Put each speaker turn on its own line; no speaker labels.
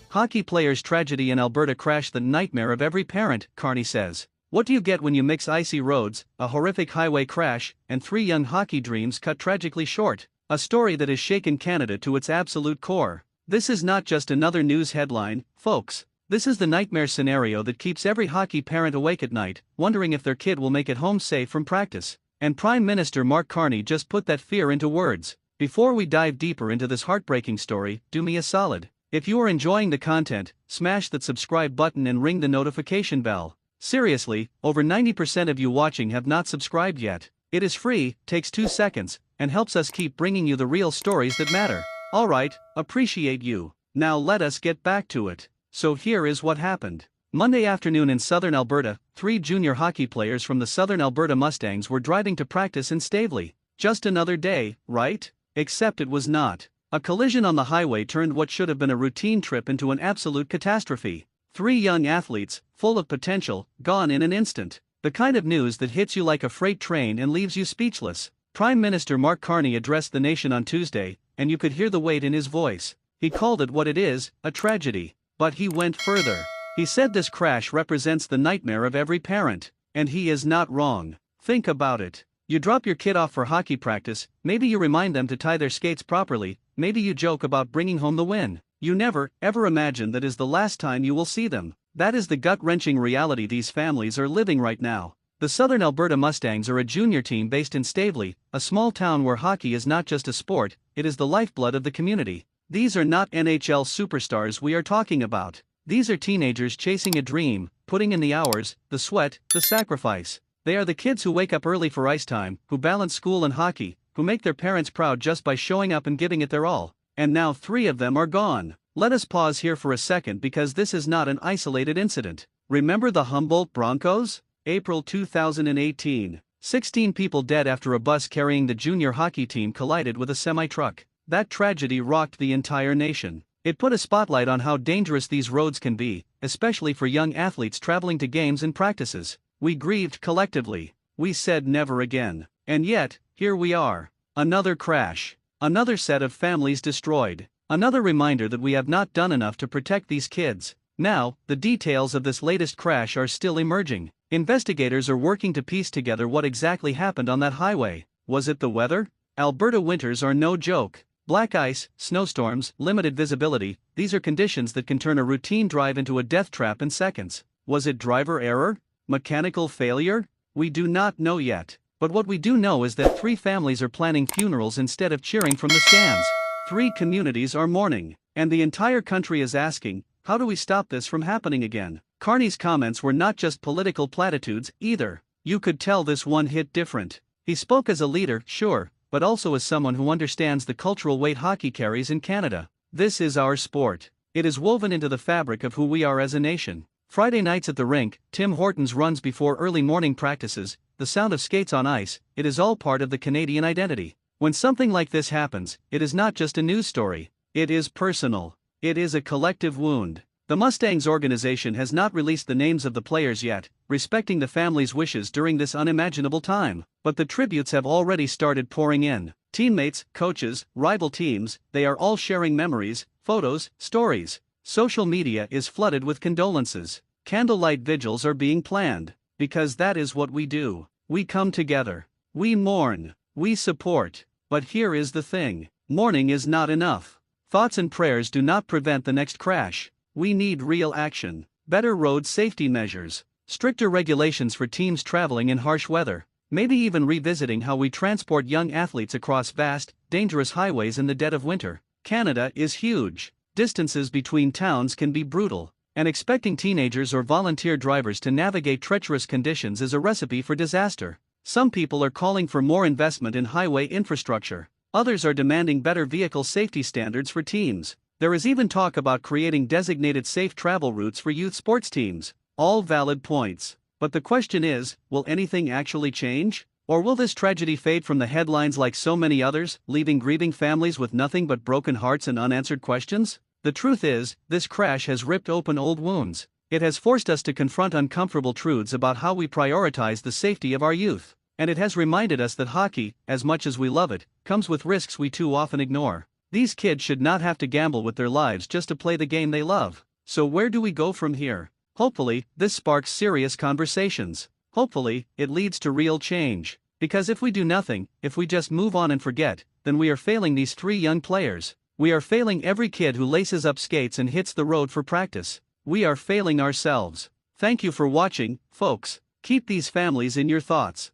Hockey players' tragedy in Alberta crash, the nightmare of every parent, Carney says. What do you get when you mix icy roads, a horrific highway crash, and 3 young hockey dreams cut tragically short? A story that has shaken Canada to its absolute core. This is not just another news headline, folks. This is the nightmare scenario that keeps every hockey parent awake at night, wondering if their kid will make it home safe from practice. And Prime Minister Mark Carney just put that fear into words. Before we dive deeper into this heartbreaking story, do me a solid. If you are enjoying the content, smash that subscribe button and ring the notification bell. Seriously, over 90% of you watching have not subscribed yet. It is free, takes 2 seconds, and helps us keep bringing you the real stories that matter. Alright, appreciate you. Now let us get back to it. So here is what happened. Monday afternoon in southern Alberta, 3 junior hockey players from the southern Alberta Mustangs were driving to practice in Stavely. Just another day, right? Except it was not. A collision on the highway turned what should have been a routine trip into an absolute catastrophe. 3 young athletes, full of potential, gone in an instant. The kind of news that hits you like a freight train and leaves you speechless. Prime Minister Mark Carney addressed the nation on Tuesday, and you could hear the weight in his voice. He called it what it is, a tragedy. But he went further. He said this crash represents the nightmare of every parent. And he is not wrong. Think about it. You drop your kid off for hockey practice, maybe you remind them to tie their skates properly, maybe you joke about bringing home the win. You never, ever imagine that is the last time you will see them. That is the gut-wrenching reality these families are living right now. The Southern Alberta Mustangs are a junior team based in Stavely, a small town where hockey is not just a sport, it is the lifeblood of the community. These are not NHL superstars we are talking about. These are teenagers chasing a dream, putting in the hours, the sweat, the sacrifice. They are the kids who wake up early for ice time, who balance school and hockey, who make their parents proud just by showing up and giving it their all. And now 3 of them are gone. Let us pause here for a second because this is not an isolated incident. Remember the Humboldt Broncos? April 2018. 16 people dead after a bus carrying the junior hockey team collided with a semi-truck. That tragedy rocked the entire nation. It put a spotlight on how dangerous these roads can be, especially for young athletes traveling to games and practices. We grieved collectively. We said never again. And yet, here we are. Another crash. Another set of families destroyed. Another reminder that we have not done enough to protect these kids. Now, the details of this latest crash are still emerging. Investigators are working to piece together what exactly happened on that highway. Was it the weather? Alberta winters are no joke. Black ice, snowstorms, limited visibility, these are conditions that can turn a routine drive into a death trap in seconds. Was it driver error? Mechanical failure? We do not know yet. But what we do know is that 3 families are planning funerals instead of cheering from the stands. 3 communities are mourning. And the entire country is asking, how do we stop this from happening again? Carney's comments were not just political platitudes, either. You could tell this one hit different. He spoke as a leader, sure, but also as someone who understands the cultural weight hockey carries in Canada. This is our sport. It is woven into the fabric of who we are as a nation. Friday nights at the rink, Tim Hortons runs before early morning practices, the sound of skates on ice, it is all part of the Canadian identity. When something like this happens, it is not just a news story. It is personal. It is a collective wound. The Mustangs organization has not released the names of the players yet, respecting the family's wishes during this unimaginable time. But the tributes have already started pouring in. Teammates, coaches, rival teams, they are all sharing memories, photos, stories. Social media is flooded with condolences. Candlelight vigils are being planned. Because that is what we do. We come together. We mourn. We support. But here is the thing. Mourning is not enough. Thoughts and prayers do not prevent the next crash. We need real action. Better road safety measures. Stricter regulations for teams traveling in harsh weather. Maybe even revisiting how we transport young athletes across vast, dangerous highways in the dead of winter. Canada is huge. Distances between towns can be brutal. And expecting teenagers or volunteer drivers to navigate treacherous conditions is a recipe for disaster. Some people are calling for more investment in highway infrastructure. Others are demanding better vehicle safety standards for teams. There is even talk about creating designated safe travel routes for youth sports teams. All valid points. But the question is, will anything actually change? Or will this tragedy fade from the headlines like so many others, leaving grieving families with nothing but broken hearts and unanswered questions? The truth is, this crash has ripped open old wounds. It has forced us to confront uncomfortable truths about how we prioritize the safety of our youth. And it has reminded us that hockey, as much as we love it, comes with risks we too often ignore. These kids should not have to gamble with their lives just to play the game they love. So where do we go from here? Hopefully, this sparks serious conversations. Hopefully, it leads to real change. Because if we do nothing, if we just move on and forget, then we are failing these 3 young players. We are failing every kid who laces up skates and hits the road for practice. We are failing ourselves. Thank you for watching, folks. Keep these families in your thoughts.